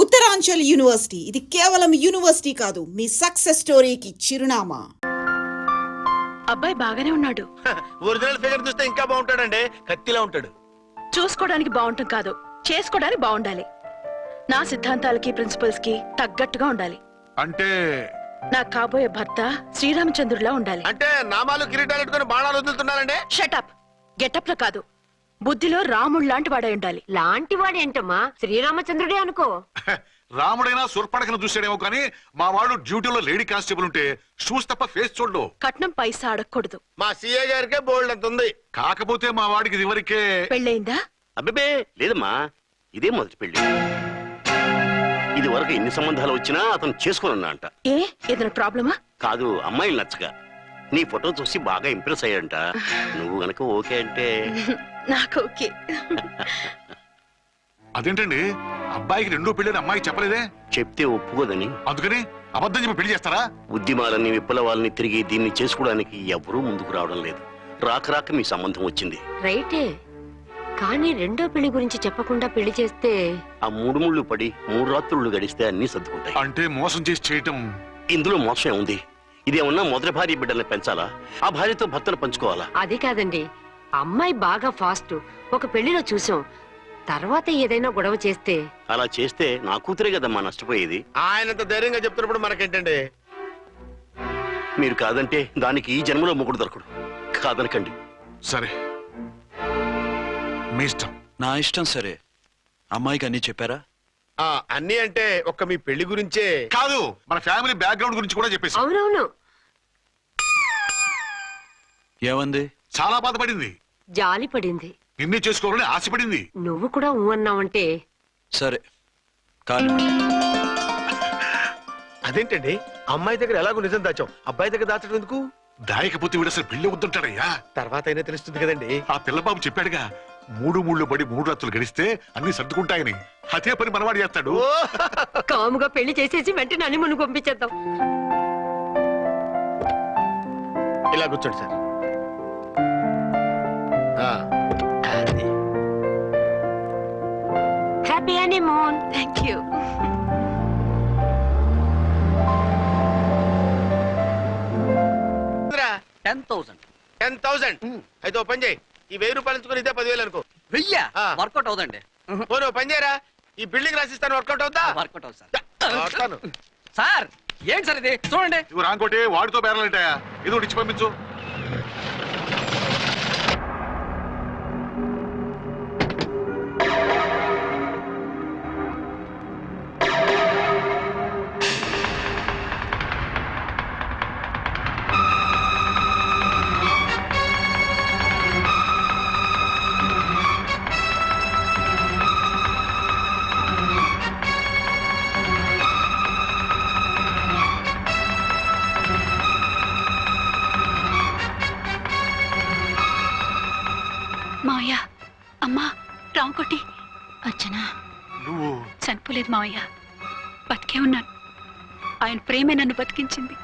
Uttaranchal university ఇది కేవలం university కాదు, మీ సక్సెస్ స్టోరీకి చిరునామా. అబ్బాయి బాగానే ఉన్నాడు. ఒరిజినల్ ఫిగర్ చూస్తే ఇంకా బాగుంటాడండి, కత్తిలా ఉంటాడు. చూసుకోవడానికి బాగుంటుంది కాదు, చేసుకోవడానికి బాగుండాలి. నా సిద్ధాంతాలకి ప్రిన్సిపల్స్ కి తగ్గట్టుగా ఉండాలి. అంటే నా కాబోయే భర్త శ్రీరామచంద్రుడిలా ఉండాలి. అంటే నామాలు కిరీటాలు పెట్టుకుని బాణాలు వదులుతున్నారండి. షటప్. గెటప్ లో కాదు, బుద్ధిలో రాముడు లాంటి వాడై ఉండాలి. లాంటి వాడేంటమ్మా, శ్రీరామచంద్రుడే అనుకో. రాముడైనా సుర్పడకను చూసాడేమో కానీ మా వాడు డ్యూటీలో లేడీ కానిస్టేబుల్ ఉంటే షూస్ తప్ప ఫేస్ చూడడు. కట్నం పైసా అడగకూడదు. మా సీఏ గారికే బోల్డ్ అంత ఉంది. కాకపోతే మా వాడికి ఇదివరకే పెళ్ళయిందా? అబ్బే లేదమ్మా, ఇదే మొదటి పెళ్లి. ఇది వరకు ఎన్ని సంబంధాలు వచ్చినా అతను చేసుకోనున్నా అంట. ఏ ఏదైనా ప్రాబ్లమా? కాదు, అమ్మాయిలు నచ్చగా నీ ఫోటో చూసి బాగా ఇంప్రెస్ అయ్యాడంట. నువ్వు గనక ఓకే అంటే నాకు ఓకే. అదేంటండి అబ్బాయికి రెండో పెళ్ళని అమ్మాయికి చెప్పలేదే? చెప్తే ఒప్పుకోదని. అందుకని అబద్ధం చెప్పి పెళ్లి చేస్తారా? ఉద్యమాలని విప్లవాలని తిరిగి దీన్ని చేసుకోవడానికి ఎవరూ ముందుకు రావడం లేదు. రాక రాక మీ సంబంధం వచ్చింది. రైటే, కానీ రెండో పెళ్లి గురించి చెప్పకుండా పెళ్లి చేస్తే ఆ 3 ముళ్ళు పడి 3 రాత్రులు గడిస్తే అన్ని సర్దుకుంటాయి. అంటే మోసం చేసి చేయటం. ఇందులో మోసం ఉంది. ఇదేమన్నా మొదటి భార్య బిడ్డల్ని పెంచాలా, ఆ భార్యతో భర్తను పంచుకోవాలా? అది కాదండి, అమ్మాయి బాగా ఫాస్ట్. ఒక పెళ్లిలో చూసాం, తర్వాత ఏదైనా గొడవ చేస్తే. అలా చేస్తే నా కూతురే కదమ్మా నష్టపోయేది. ఆయనంత ధైర్యంగా చెప్తున్నప్పుడు మనకేంటండి? మీరు కాదంటే దానికి ఈ జన్మలో మొగుడు దొరకడు. కాదనకండి. సరే మీ ఇష్టం. నా ఇష్టం. సరే, అమ్మాయికి అన్ని చెప్పారా? అన్ని అంటే ఒక్క మీ పెళ్లి గురించే కాదు, మన ఫ్యామిలీ బ్యాక్గ్రౌండ్ గురించి కూడా చెప్పేసి. అవునవును. ఏమంది? చాలా బాధపడింది, జాలి పడింది, నిన్నే చేసుకోవాలని ఆశపడింది. నువ్వు కూడా ఊ అన్నావంటే. సరే కానీ అదేంటండి, అమ్మాయి దగ్గర ఎలాగో నిజం దాచాం, అబ్బాయి దగ్గర దాచడం ఎందుకు? దాయకపోతే వీడు అసలు పెళ్లి వద్దంటాడయ్యా. తర్వాత అయినా తెలుస్తుంది కదండి. ఆ పిల్లబాబు చెప్పాడుగా, 3 ముళ్ళు పడి 3 రాత్రులు గడిస్తే అన్ని సర్దుకుంటాయని. అదే పని మనవాడు చేస్తాడు. కాముగా పెళ్లి చేసేసి వెంటనే హనీమూన్ పంపించేద్దాం. ఇలా కూర్చోండి సార్. అది. Happy honeymoon. Thank you. Indra, 10,000. 10,000. అయితే ఓ పని చేయి, ఈ 1000 రూపాయలు ఇచ్చుకుని ఇదే 10,000 అనుకో. 1000 ఆ. వర్కౌట్ అవుదండి. పోను పని చేయరా, ఈ బిల్డింగ్ రాసిస్తాను, వర్కౌట్ అవుతా? వర్కౌట్ అవుతుంది సార్. వస్తాను. సార్ ఏంటి సార్ ఇది, చూడండి. ఇవి రాంకోటి వాడితో బేరాలంటాయా? ఇది ఒకటి ఇచ్చి పంపించు. మావయ్య, అమ్మా, రాంకోటి. అర్చనా, నువ్వు చనిపోలేదు మావయ్య, బతికే ఉన్నాను. ఆయన ప్రేమే నన్ను బతికించింది.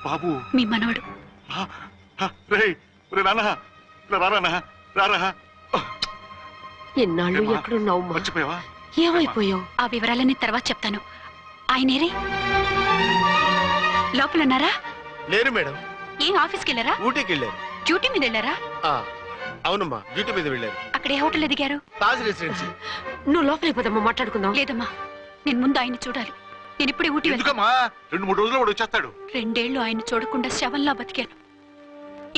బాబు మీ మనవడు. రేయ్, రే నాన్న, రారా రారా. ఎన్నాళ్ళు ఎక్కడున్నావు? మర్చిపోయావా? ఏమైపోయావు? ఆ వివరాలన్నీ తర్వాత చెప్తాను. ఆయనేరే లోపల ఉన్నారా? లేరు మేడం. ఏం ఆఫీస్కి వెళ్ళారా? ఊటీకి వెళ్ళారు. డ్యూటీ మీద వెళ్ళారా? అవునమ్మా, డ్యూటీ మీద వెళ్ళారు. అక్కడ ఏ హోటల్ ఎదిగారు? తాజ్ రెసిడెన్సీ. నువ్వు లోపలికి పోదమ్మా, మాట్లాడుకుందాం. లేదమ్మా, నేను ముందు ఆయన చూడాలి. నేను ఇప్పుడే ఊటీ వెళ్తాను. ఎందుకమ్మా? 2-3 రోజుల్లో వాడు వచ్చేస్తాడు. 2 ఏళ్లు ఆయన చూడకుండా శవంలా బతికాను.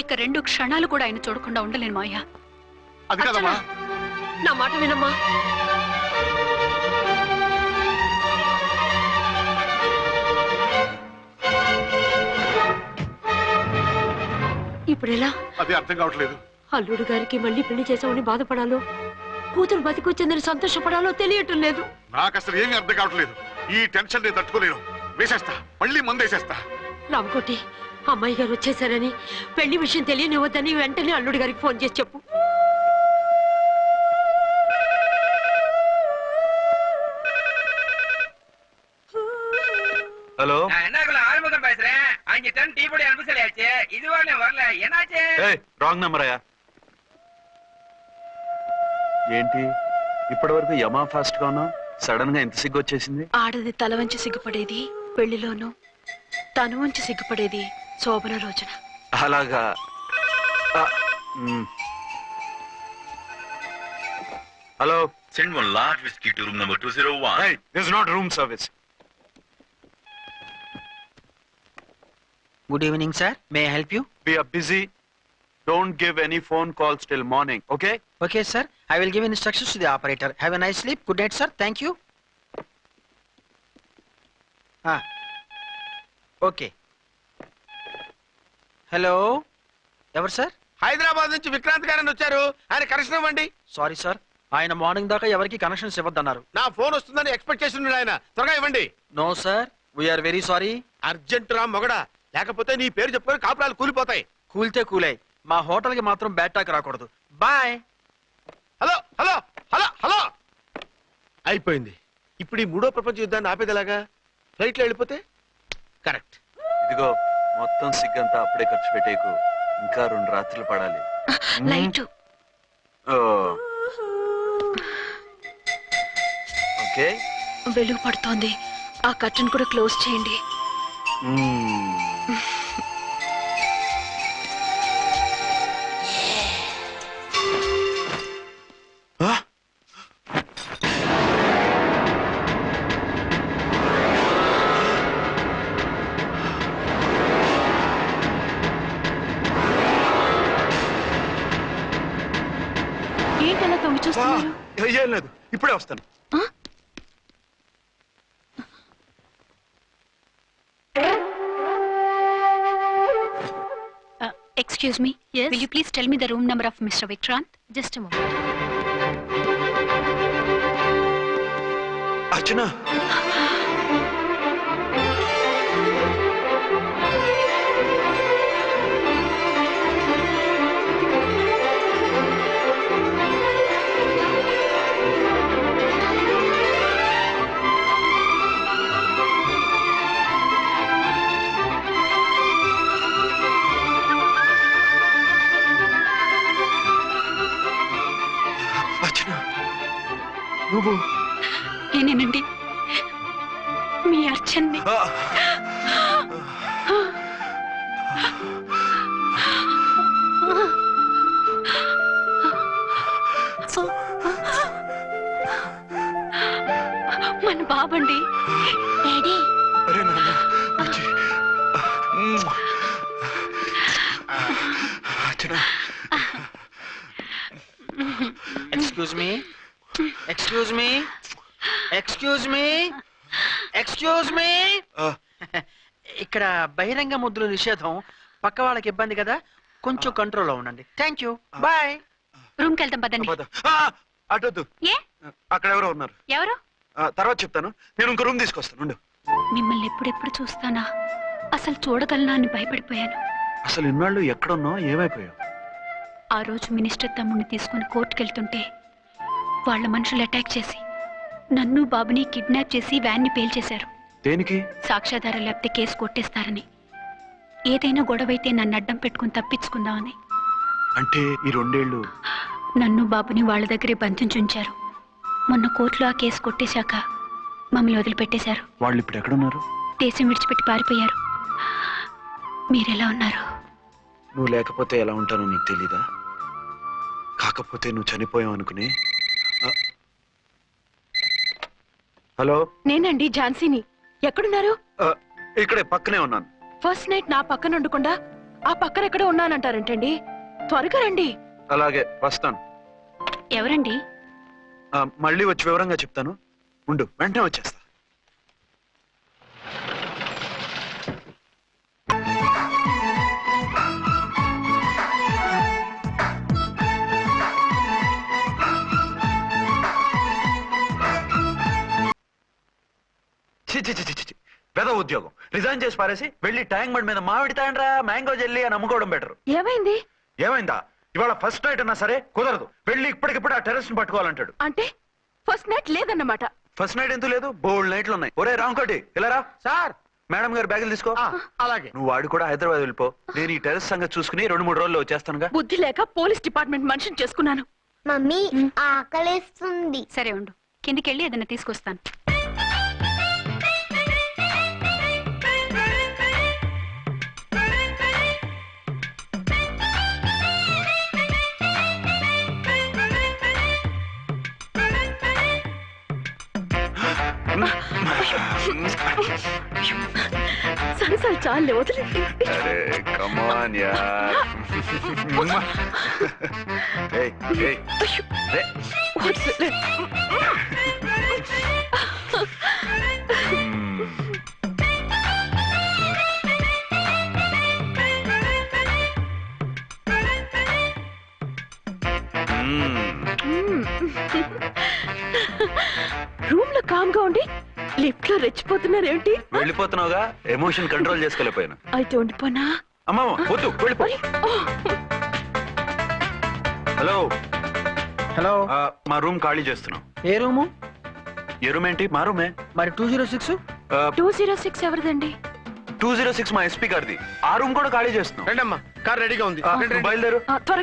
ఇక 2 క్షణాలు కూడా ఆయన చూడకుండా ఉండలేను మావయ్య. అది కదమ్మా. నా మాట వినమ్మా. ఇప్పుడెలా? అదే అర్థం కావట్లేదు. అల్లుడు గారికి మళ్ళీ పెళ్లి చేసామని బాధపడాలో, కూతురు బతికొచ్చిందని సంతోషపడాలో తెలియటం లేదు. నాకు అసలు ఏమీ అర్థం కావట్లేదు. ఈ టెన్షన్ నేను తట్టుకోలేను. వేసేస్తా, మళ్ళీ మందేసేస్తా. రామకోటి, అమ్మాయి గారు వచ్చేసారని, పెళ్లి విషయం తెలియనివ్వద్దని వెంటనే అల్లుడు గారికి ఫోన్ చేసి చెప్పు. ஹலோ, ஆறுமுகம் பேசுறேன். 5 டன் டீ பொடி அனுப்ப சொல்லியாச்சு. இதுவரை வரல, என்னாச்சு? రాంగ్ నంబర్ అయ్యా. ఏంటి ఇప్పటి వరకు యమా ఫాస్ట్ గా ఉన్నావు? సడన్ గా ఎంత సిగ్గు వచ్చేసింది? ఆడది తల వంచి సిగ్గుపడేది పెళ్లిలోనూ, తను వంచి సిగ్గుపడేది శోభన రోజున. అలాగా. ఆ, మ్. Hello. Send one large whiskey to room number 201. Hey, this is not room service. Good evening, sir. May I help you? We are busy. Don't give any phone calls till morning, okay? Okay, sir. I will give instructions to the operator. Have a nice sleep. Good night, sir. Thank you. Okay. Hello. ఎవరు sir? Hyderabad నుంచి విక్రాంత్ గారని వచ్చారు. ఆయన connection ఇవ్వండి. Sorry sir, ఆయన morning దాకా ఎవరికి connections ఇవ్వద్దన్నారు. నా ఫోన్ వస్తుందని ఎక్స్పెక్ట్ చేస్తున్నాడు ఆయన. త్వరగా ఇవ్వండి. No sir, we are very sorry. Urgent రా మొగడా, లేకపోతే నీ పేరు చెప్పుకొని కాపురాలు కూలిపోతాయి. కూల్తే కూలాయి, మా హోటల్ కి మాత్రం బ్యాడ్ టాక్ రాకూడదు. Bye. Hello hello hello hello. అయిపోయింది. ఇప్పుడు ఈ మూడో ప్రపంచ యుద్ధాన్ని ఆపేదేలాగా? ఫ్లైట్ లో వెళ్ళిపోతే కరెక్ట్. ఇదిగో మొత్తం సిగ్గంతా అప్పుడే ఖర్చు పెట్టేకు. ఇంకా 2 రాత్రులు పడాలి. Light okay. వెలుగు పడుతోంది. ఆ కర్టన్ కూడా క్లోజ్ చేయండి. ఏంటలా తొంగి చూస్తున్నారు? ఏం లేదు, ఇప్పుడే వస్తాను. Excuse me. Yes. Will you please tell me the room number of Mr. Vikrant? Just a moment. అర్చన. నువ్వు నేనేనండి, మీ అర్చన్ని. మన బాబండి. డాడీ. అరే నాన్న, బుజ్జి. Archana. Excuse me, excuse me, excuse me, excuse me. ఇక్కడ బహిరంగ ముద్దుల నిషేధం. పక్క వాళ్ళకి ఇబ్బంది కదా, కొంచెం కంట్రోల్లో ఉండండి. Thank you. బాయ్. రూమ్ కి వెళ్తాం పదండి. అటొద్దు, ఏ? అక్కడ ఎవరో ఉన్నారు. ఎవరు? తర్వాత చెప్తాను. నేను ఇంకో రూమ్ తీసుకొస్తాను. ఉండు. మిమ్మల్ని ఎప్పుడెప్పుడు చూస్తానా, అసలు చూడగలనా అని భయపడిపోయాను. అసలు ఇన్నాళ్ళు ఎక్కడున్నావు, ఏమైపోయావు? ఆ రోజు మినిస్టర్ తమ్ముడిని తీసుకుని కోర్టుకెళ్తుంటే వాళ్ళ మనుషులు అటాక్ చేసి నన్ను బాబుని కిడ్నాప్ చేసి వ్యాన్ని పేల్చేశారు. దేనికి? సాక్ష్యాధారం లేకపోతే కేసు కొట్టేస్తారని. ఏదైనా గొడవైతే నన్ను అడ్డం పెట్టుకుని తప్పించుకుందామని. అంటే ఈ 2 ఏళ్ళు నన్ను బాబుని వాళ్ళ దగ్గరే బంధించుంచారు. మొన్న కోర్టులో ఆ కేసు కొట్టేశాక మమ్మల్ని వదిలిపెట్టేశారు. వాళ్ళు ఇప్పుడు ఎక్కడున్నారు? దేశం విడిచిపెట్టి పారిపోయారు. మీరెలా ఉన్నారు? నువ్వు లేకపోతే ఎలా ఉంటానో నీకు తెలీదా? కాకపోతే నువ్వు చనిపోయావు అనుకుని. హలో, నేనండి ఝాన్సీని. ఎక్కడున్నారు? ఇక్కడే పక్కనే ఉన్నాను. ఫస్ట్ నైట్ నా పక్కన ఉండకుండా ఆ పక్కన ఎక్కడ ఉన్నానంటారేంటండి? త్వరగా రండి. అలాగే వస్తాను. ఎవరండి? మళ్ళీ వచ్చి వివరంగా చెప్తాను. ఉండు, వెంటనే వచ్చేస్తా. పెద్ద ఉద్యోగం రిజైన్ చేసి పారేసి వెళ్ళి ట్యాంక్ బండ్ మీద మామిడి తాండ్రా మ్యాంగో జెల్లీ అని అమ్ముకోవడం బెటర్. ఏమైంది? ఏమైందా? ఇవాళ ఫస్ట్ నైట్ అన్నా సరే కుదరదు. వెళ్ళి ఇప్పటికిప్పుడు ఆ టెర్రస్ ని పట్టుకోవాలంటాడు. అంటే ఫస్ట్ నైట్ లేదన్నమాట. ఫస్ట్ నైట్ ఎందుకు లేదు? బోల్డ్ నైట్లు ఉన్నాయి. ఒరే రాంకోటి, ఇలా రా. సార్. మేడం గారు బ్యాగులు తీసుకో. అలాగే. నువ్వు వాడు కూడా హైదరాబాద్ వెళ్ళిపో. నేను ఈ టెర్రస్ సంగతి చూసుకుని 2-3 రోజుల్లో వచ్చేస్తానుగా. బుద్ధి లేక పోలీస్ డిపార్ట్మెంట్ మనిషిని చేసుకున్నాను. మమ్మీ ఆకలేస్తుంది. సరే ఉండు. కిందికెళ్ళి ఏదైనా తీసుకొస్తాను. సరే చాలే వదిలేండి. అరే కమాన్ యార్. ఏయ్ ఏయ్ రే. వదిలే. రూమ్ లో కామ్ గా ఉండి లిఫ్ట్ లో రెచ్చిపోతున్నారేంటి? వెళ్ళిపోతున్నావుగా, ఎమోషన్ కంట్రోల్ చేసుకోలేకపోయాను. అయితే ఉండిపోనా? అమ్మమ్మ వద్దు, వెళ్ళిపో. హలో హలో, మా రూమ్ ఖాళీ చేస్తున్నాం. ఏ రూము? ఏ రూమ్ ఏంటి? మా రూమే. మరి 206? 206 ఎవరిదండి? 206 మా ఎస్పీ గారిది. ఆ రూమ్ కూడా ఖాళీ చేస్తున్నాం. రండమ్మా, కార్ రెడీగా ఉంది. బయలుదేరు. త్వరగా